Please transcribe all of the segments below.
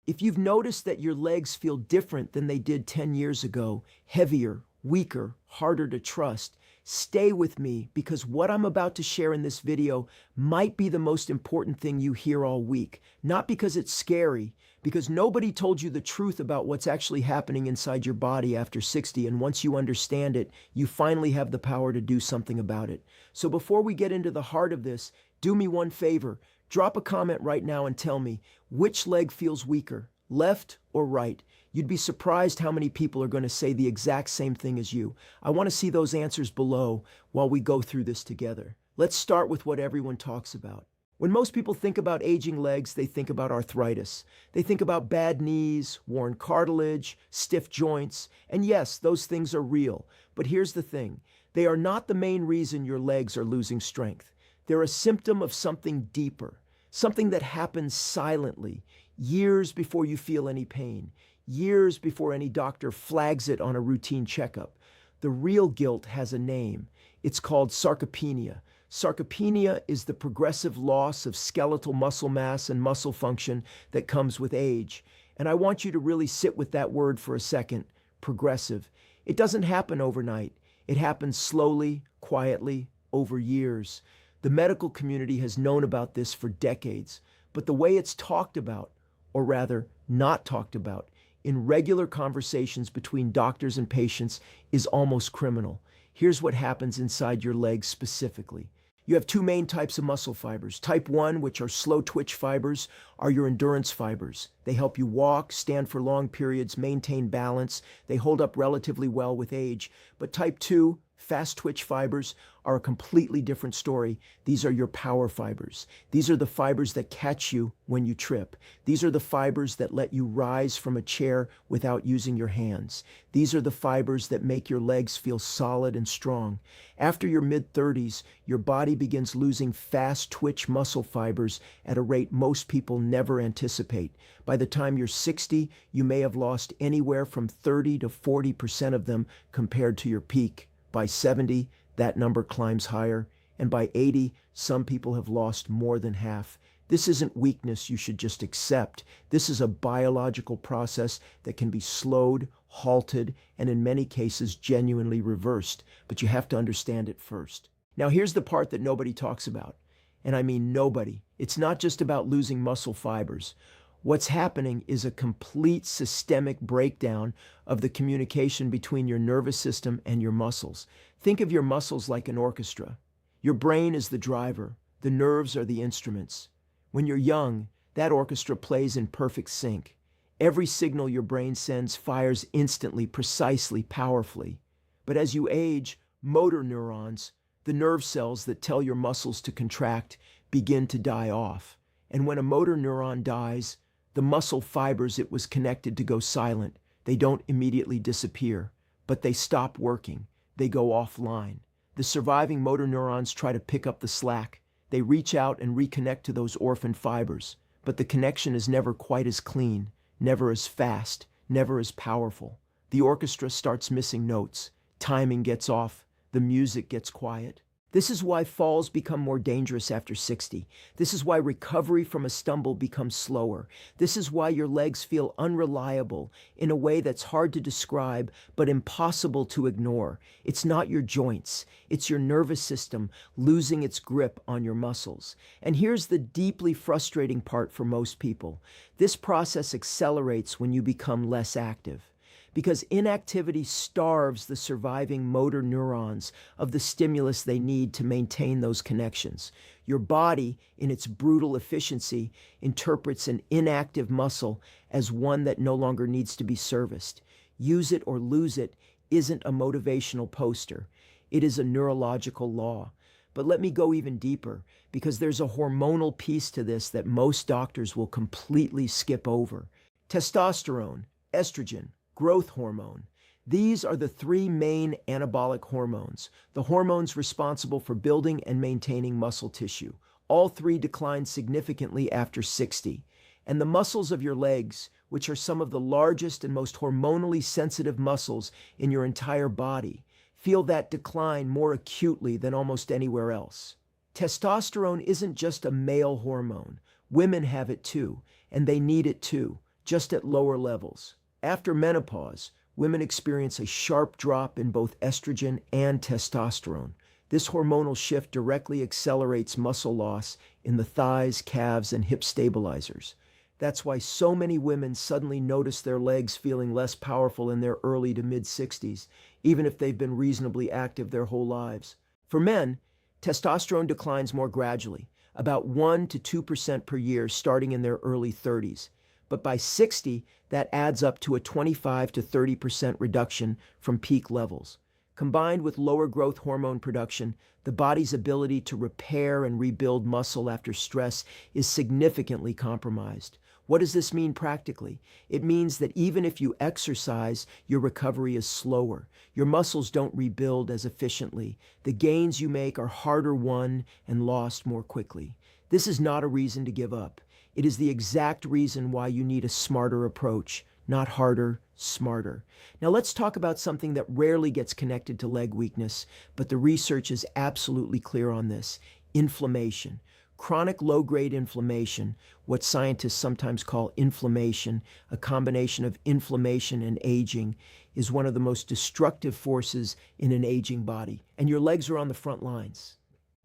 If you've noticed that your legs feel different than they did 10 years ago, heavier, weaker, harder to trust, stay with me because what I'm about to share in this video might be the most important thing you hear all week. Not because it's scary, because nobody told you the truth about what's actually happening inside your body after 60, and once you understand it, you finally have the power to do something about it. So before we get into the heart of this, do me one favor. Drop a comment right now and tell me, which leg feels weaker, left or right? You'd be surprised how many people are going to say the exact same thing as you. I want to see those answers below while we go through this together. Let's start with what everyone talks about. When most people think about aging legs, they think about arthritis. They think about bad knees, worn cartilage, stiff joints, and yes, those things are real. But here's the thing, they are not the main reason your legs are losing strength. They're a symptom of something deeper, something that happens silently, years before you feel any pain, years before any doctor flags it on a routine checkup. The real guilt has a name. It's called sarcopenia. Sarcopenia is the progressive loss of skeletal muscle mass and muscle function that comes with age. And I want you to really sit with that word for a second, progressive. It doesn't happen overnight. It happens slowly, quietly, over years. The medical community has known about this for decades, but the way it's talked about, or rather not talked about, in regular conversations between doctors and patients is almost criminal. Here's what happens inside your legs specifically. You have two main types of muscle fibers. Type 1, which are slow twitch fibers, are your endurance fibers. They help you walk, stand for long periods, maintain balance. They hold up relatively well with age. But type 2, fast twitch fibers, are a completely different story. These are your power fibers. These are the fibers that catch you when you trip. These are the fibers that let you rise from a chair without using your hands. These are the fibers that make your legs feel solid and strong. After your mid-30s, your body begins losing fast twitch muscle fibers at a rate most people never anticipate. By the time you're 60, you may have lost anywhere from 30 to 40% of them compared to your peak. By 70, that number climbs higher, and by 80, some people have lost more than half. This isn't weakness you should just accept. This is a biological process that can be slowed, halted, and in many cases genuinely reversed, but you have to understand it first. Now here's the part that nobody talks about, and I mean nobody. It's not just about losing muscle fibers. What's happening is a complete systemic breakdown of the communication between your nervous system and your muscles. Think of your muscles like an orchestra. Your brain is the driver. The nerves are the instruments. When you're young, that orchestra plays in perfect sync. Every signal your brain sends fires instantly, precisely, powerfully. But as you age, motor neurons, the nerve cells that tell your muscles to contract, begin to die off. And when a motor neuron dies, the muscle fibers it was connected to go silent. They don't immediately disappear, but they stop working. They go offline. The surviving motor neurons try to pick up the slack. They reach out and reconnect to those orphan fibers, but the connection is never quite as clean, never as fast, never as powerful. The orchestra starts missing notes. Timing gets off. The music gets quiet. This is why falls become more dangerous after 60. This is why recovery from a stumble becomes slower. This is why your legs feel unreliable in a way that's hard to describe but impossible to ignore. It's not your joints. It's your nervous system losing its grip on your muscles. And here's the deeply frustrating part for most people. This process accelerates when you become less active, because inactivity starves the surviving motor neurons of the stimulus they need to maintain those connections. Your body, in its brutal efficiency, interprets an inactive muscle as one that no longer needs to be serviced. Use it or lose it isn't a motivational poster. It is a neurological law. But let me go even deeper, because there's a hormonal piece to this that most doctors will completely skip over. Testosterone, estrogen, growth hormone. These are the three main anabolic hormones, the hormones responsible for building and maintaining muscle tissue. All three decline significantly after 60. And the muscles of your legs, which are some of the largest and most hormonally sensitive muscles in your entire body, feel that decline more acutely than almost anywhere else. Testosterone isn't just a male hormone. Women have it too, and they need it too, just at lower levels. After menopause, women experience a sharp drop in both estrogen and testosterone. This hormonal shift directly accelerates muscle loss in the thighs, calves, and hip stabilizers. That's why so many women suddenly notice their legs feeling less powerful in their early to mid-60s, even if they've been reasonably active their whole lives. For men, testosterone declines more gradually, about 1 to 2% per year starting in their early 30s. But by 60, that adds up to a 25 to 30% reduction from peak levels. Combined with lower growth hormone production, the body's ability to repair and rebuild muscle after stress is significantly compromised. What does this mean practically? It means that even if you exercise, your recovery is slower. Your muscles don't rebuild as efficiently. The gains you make are harder won and lost more quickly. This is not a reason to give up. It is the exact reason why you need a smarter approach, not harder, smarter. Now let's talk about something that rarely gets connected to leg weakness, but the research is absolutely clear on this: inflammation. Chronic low-grade inflammation, what scientists sometimes call inflammation, a combination of inflammation and aging, is one of the most destructive forces in an aging body, and your legs are on the front lines.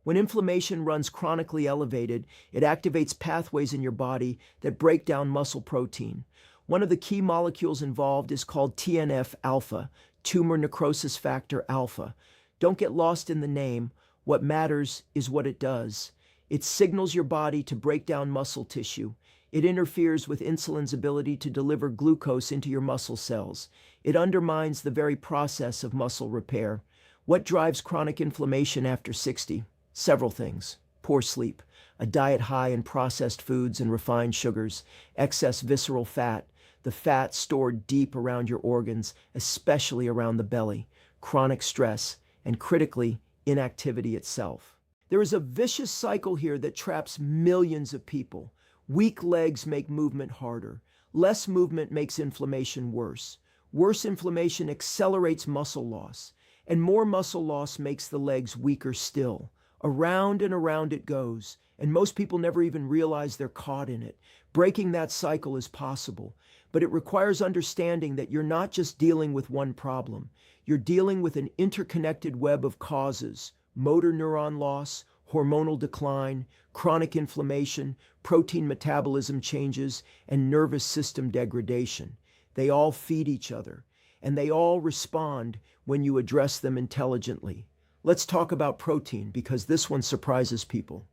When inflammation runs chronically elevated, it activates pathways in your body that break down muscle protein. One of the key molecules involved is called TNF-alpha, tumor necrosis factor alpha. Don't get lost in the name. What matters is what it does. It signals your body to break down muscle tissue. It interferes with insulin's ability to deliver glucose into your muscle cells. It undermines the very process of muscle repair. What drives chronic inflammation after 60? Several things: poor sleep, a diet high in processed foods and refined sugars, excess visceral fat, the fat stored deep around your organs, especially around the belly, chronic stress, and critically, inactivity itself. There is a vicious cycle here that traps millions of people. Weak legs make movement harder. Less movement makes inflammation worse. Worse inflammation accelerates muscle loss, and more muscle loss makes the legs weaker still. Around and around it goes, and most people never even realize they're caught in it. Breaking that cycle is possible, but it requires understanding that you're not just dealing with one problem. You're dealing with an interconnected web of causes: motor neuron loss, hormonal decline, chronic inflammation, protein metabolism changes, and nervous system degradation. They all feed each other, and they all respond when you address them intelligently. Let's talk about protein, because this one surprises people.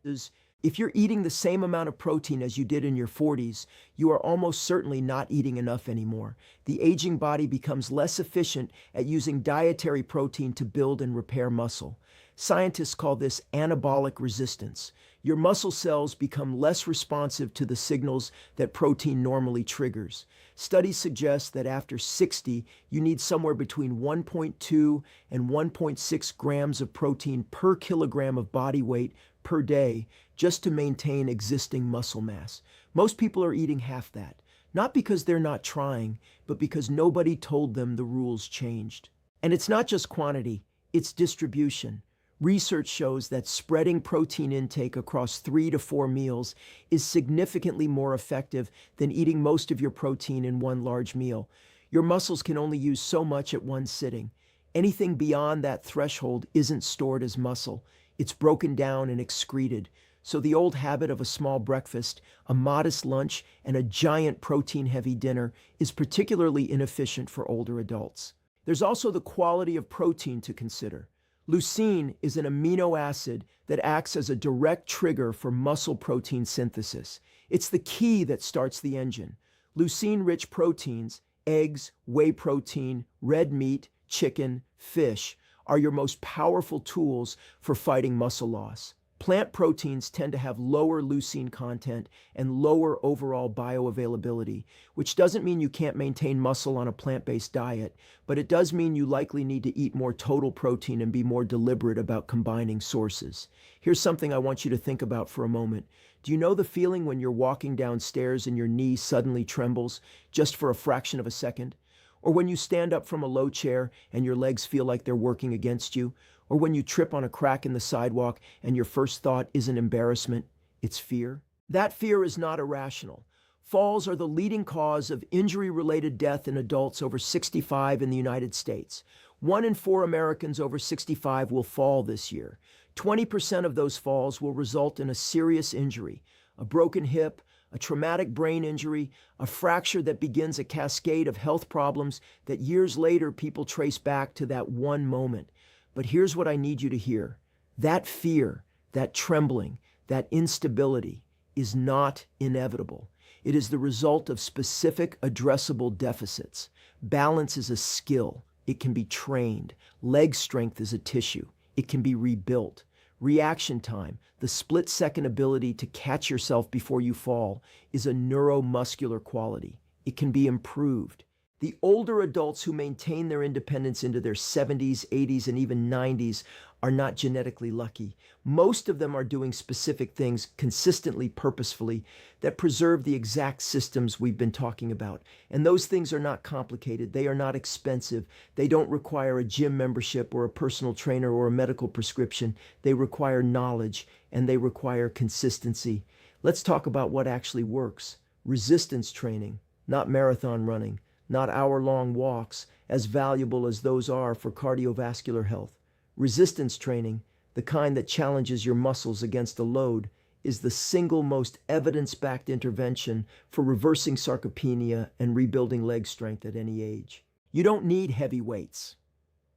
If you're eating the same amount of protein as you did in your 40s, you are almost certainly not eating enough anymore. The aging body becomes less efficient at using dietary protein to build and repair muscle. Scientists call this anabolic resistance. Your muscle cells become less responsive to the signals that protein normally triggers. Studies suggest that after 60, you need somewhere between 1.2 and 1.6 grams of protein per kilogram of body weight per day just to maintain existing muscle mass. Most people are eating half that, not because they're not trying, but because nobody told them the rules changed. And it's not just quantity, it's distribution. Research shows that spreading protein intake across 3 to 4 meals is significantly more effective than eating most of your protein in one large meal. Your muscles can only use so much at one sitting. Anything beyond that threshold isn't stored as muscle. It's broken down and excreted. So the old habit of a small breakfast, a modest lunch, and a giant protein-heavy dinner is particularly inefficient for older adults. There's also the quality of protein to consider. Leucine is an amino acid that acts as a direct trigger for muscle protein synthesis. It's the key that starts the engine. Leucine-rich proteins, eggs, whey protein, red meat, chicken, fish, are your most powerful tools for fighting muscle loss. Plant proteins tend to have lower leucine content and lower overall bioavailability, which doesn't mean you can't maintain muscle on a plant-based diet, but it does mean you likely need to eat more total protein and be more deliberate about combining sources. Here's something I want you to think about for a moment. Do you know the feeling when you're walking downstairs and your knee suddenly trembles just for a fraction of a second? Or when you stand up from a low chair and your legs feel like they're working against you? Or when you trip on a crack in the sidewalk and your first thought isn't embarrassment, it's fear? That fear is not irrational. Falls are the leading cause of injury-related death in adults over 65 in the United States. 1 in 4 Americans over 65 will fall this year. 20% of those falls will result in a serious injury, a broken hip, a traumatic brain injury, a fracture that begins a cascade of health problems that years later people trace back to that one moment. But here's what I need you to hear. That fear, that trembling, that instability is not inevitable. It is the result of specific addressable deficits. Balance is a skill. It can be trained. Leg strength is a tissue. It can be rebuilt. Reaction time, the split-second ability to catch yourself before you fall, is a neuromuscular quality. It can be improved. The older adults who maintain their independence into their 70s, 80s, and even 90s are not genetically lucky. Most of them are doing specific things consistently, purposefully, that preserve the exact systems we've been talking about. And those things are not complicated. They are not expensive. They don't require a gym membership or a personal trainer or a medical prescription. They require knowledge and they require consistency. Let's talk about what actually works. Resistance training, not marathon running, not hour-long walks, as valuable as those are for cardiovascular health. Resistance training, the kind that challenges your muscles against a load, is the single most evidence-backed intervention for reversing sarcopenia and rebuilding leg strength at any age. You don't need heavy weights.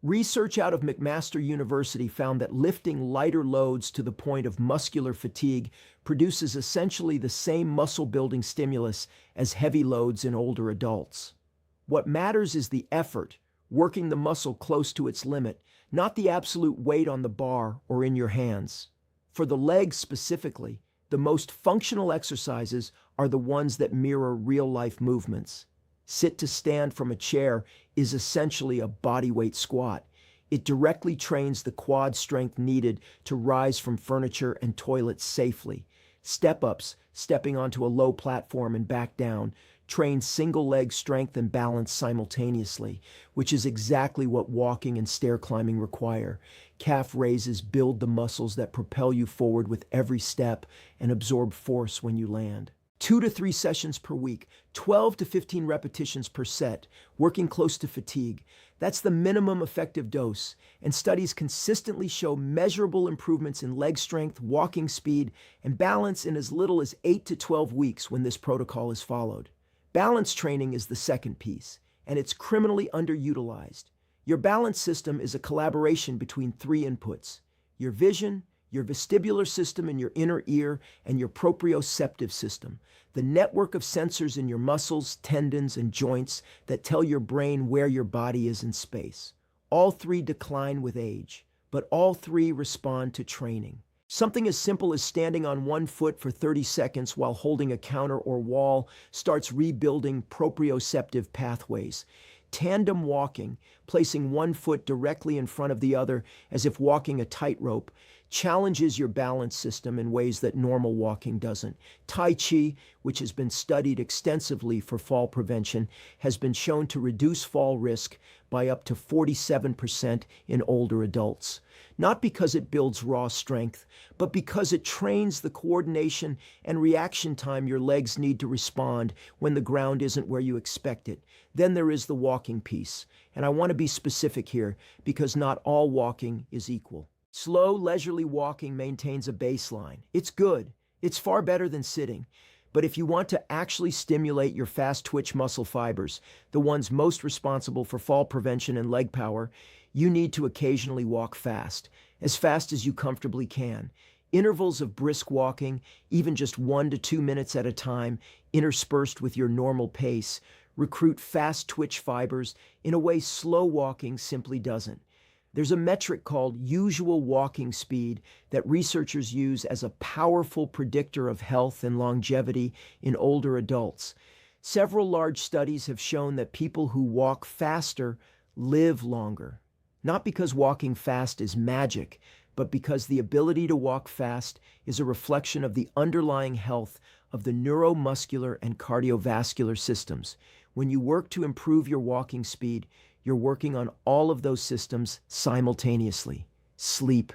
Research out of McMaster University found that lifting lighter loads to the point of muscular fatigue produces essentially the same muscle-building stimulus as heavy loads in older adults. What matters is the effort, working the muscle close to its limit, not the absolute weight on the bar or in your hands. For the legs specifically, the most functional exercises are the ones that mirror real-life movements. Sit to stand from a chair is essentially a bodyweight squat. It directly trains the quad strength needed to rise from furniture and toilets safely. Step-ups, stepping onto a low platform and back down, train single leg strength and balance simultaneously, which is exactly what walking and stair climbing require. Calf raises build the muscles that propel you forward with every step and absorb force when you land. 2 to 3 sessions per week, 12 to 15 repetitions per set, working close to fatigue. That's the minimum effective dose, and studies consistently show measurable improvements in leg strength, walking speed, and balance in as little as 8 to 12 weeks when this protocol is followed. Balance training is the second piece, and it's criminally underutilized. Your balance system is a collaboration between 3 inputs: your vision, your vestibular system in your inner ear, and your proprioceptive system, the network of sensors in your muscles, tendons, and joints that tell your brain where your body is in space. All 3 decline with age, but all 3 respond to training. Something as simple as standing on one foot for 30 seconds while holding a counter or wall starts rebuilding proprioceptive pathways. Tandem walking, placing one foot directly in front of the other as if walking a tightrope, challenges your balance system in ways that normal walking doesn't. Tai Chi, which has been studied extensively for fall prevention, has been shown to reduce fall risk by up to 47% in older adults. Not because it builds raw strength, but because it trains the coordination and reaction time your legs need to respond when the ground isn't where you expect it. Then there is the walking piece. And I want to be specific here because not all walking is equal. Slow, leisurely walking maintains a baseline. It's good. It's far better than sitting. But if you want to actually stimulate your fast twitch muscle fibers, the ones most responsible for fall prevention and leg power, you need to occasionally walk fast as you comfortably can. Intervals of brisk walking, even just 1 to 2 minutes at a time, interspersed with your normal pace, recruit fast twitch fibers in a way slow walking simply doesn't. There's a metric called usual walking speed that researchers use as a powerful predictor of health and longevity in older adults. Several large studies have shown that people who walk faster live longer. Not because walking fast is magic, but because the ability to walk fast is a reflection of the underlying health of the neuromuscular and cardiovascular systems. When you work to improve your walking speed, you're working on all of those systems simultaneously. Sleep.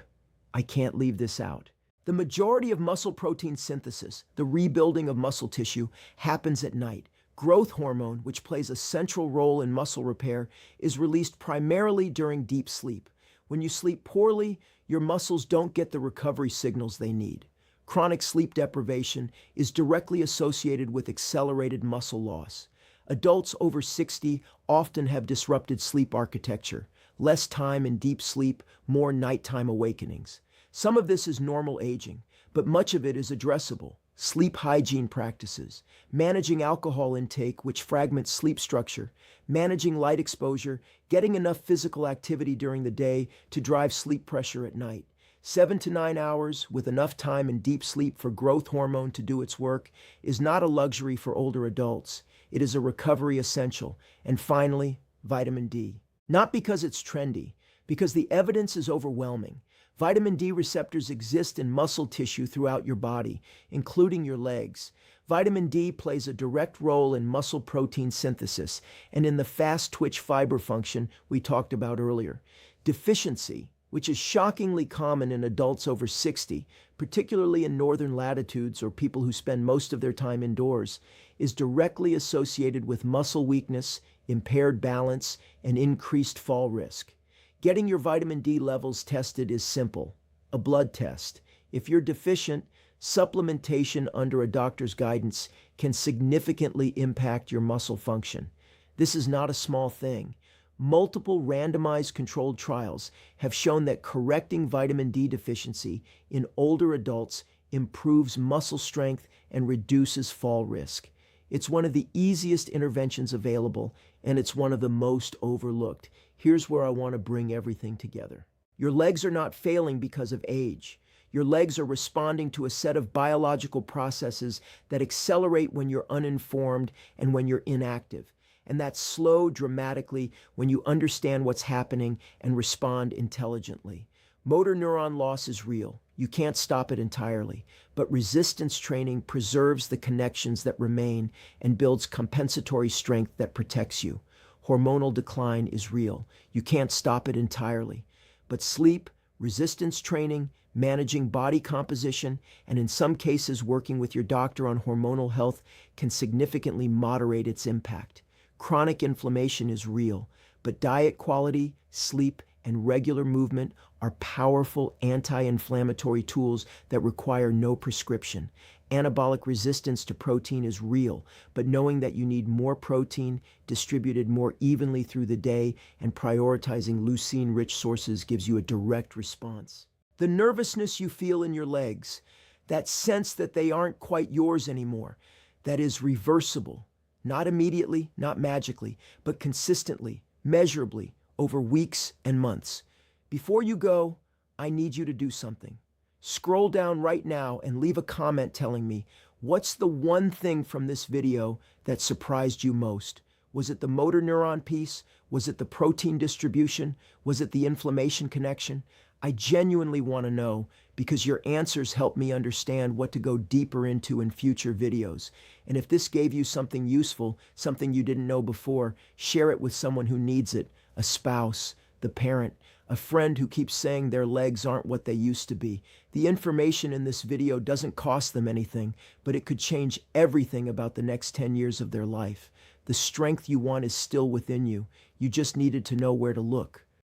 I can't leave this out. The majority of muscle protein synthesis, the rebuilding of muscle tissue, happens at night. Growth hormone, which plays a central role in muscle repair, is released primarily during deep sleep. When you sleep poorly, your muscles don't get the recovery signals they need. Chronic sleep deprivation is directly associated with accelerated muscle loss. Adults over 60 often have disrupted sleep architecture, less time in deep sleep, more nighttime awakenings. Some of this is normal aging, but much of it is addressable. Sleep hygiene practices, managing alcohol intake, which fragments sleep structure, managing light exposure, getting enough physical activity during the day to drive sleep pressure at night. 7 to 9 hours with enough time in deep sleep for growth hormone to do its work is not a luxury for older adults. It is a recovery essential. And finally, vitamin D. Not because it's trendy, because the evidence is overwhelming. Vitamin D receptors exist in muscle tissue throughout your body, including your legs. Vitamin D plays a direct role in muscle protein synthesis and in the fast twitch fiber function we talked about earlier. Deficiency, which is shockingly common in adults over 60, particularly in northern latitudes or people who spend most of their time indoors, is directly associated with muscle weakness, impaired balance, and increased fall risk. Getting your vitamin D levels tested is simple, a blood test. If you're deficient, supplementation under a doctor's guidance can significantly impact your muscle function. This is not a small thing. Multiple randomized controlled trials have shown that correcting vitamin D deficiency in older adults improves muscle strength and reduces fall risk. It's one of the easiest interventions available, and it's one of the most overlooked. Here's where I want to bring everything together. Your legs are not failing because of age. Your legs are responding to a set of biological processes that accelerate when you're uninformed and when you're inactive. And that's slow dramatically when you understand what's happening and respond intelligently. Motor neuron loss is real. You can't stop it entirely, but resistance training preserves the connections that remain and builds compensatory strength that protects you. Hormonal decline is real. You can't stop it entirely, but sleep, resistance training, managing body composition, and in some cases working with your doctor on hormonal health can significantly moderate its impact. Chronic inflammation is real, but diet quality, sleep, and regular movement are powerful anti-inflammatory tools that require no prescription. Anabolic resistance to protein is real, but knowing that you need more protein distributed more evenly through the day and prioritizing leucine-rich sources gives you a direct response. The nervousness you feel in your legs, that sense that they aren't quite yours anymore, that is reversible. Not immediately, not magically, but consistently, measurably, over weeks and months. Before you go, I need you to do something. Scroll down right now and leave a comment telling me, what's the one thing from this video that surprised you most? Was it the motor neuron piece? Was it the protein distribution? Was it the inflammation connection? I genuinely want to know because your answers help me understand what to go deeper into in future videos. And if this gave you something useful, something you didn't know before, share it with someone who needs it, a spouse, the parent, a friend who keeps saying their legs aren't what they used to be. The information in this video doesn't cost them anything, but it could change everything about the next 10 years of their life. The strength you want is still within you. You just needed to know where to look.